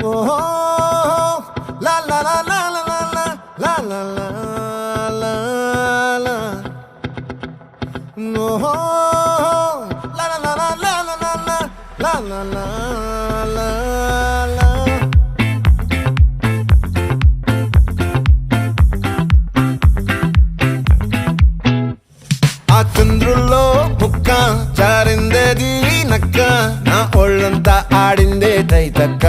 ఓహో లా లా లా లా లా లా లా లా లా లా ఓహో లా లా లా లా లా లా లా లా లా లా లా ఆ చంద్రుల్లో ముక్క జారిందేది నక్క నా ఒళ్ళంతా ఆడిందే తైతక్క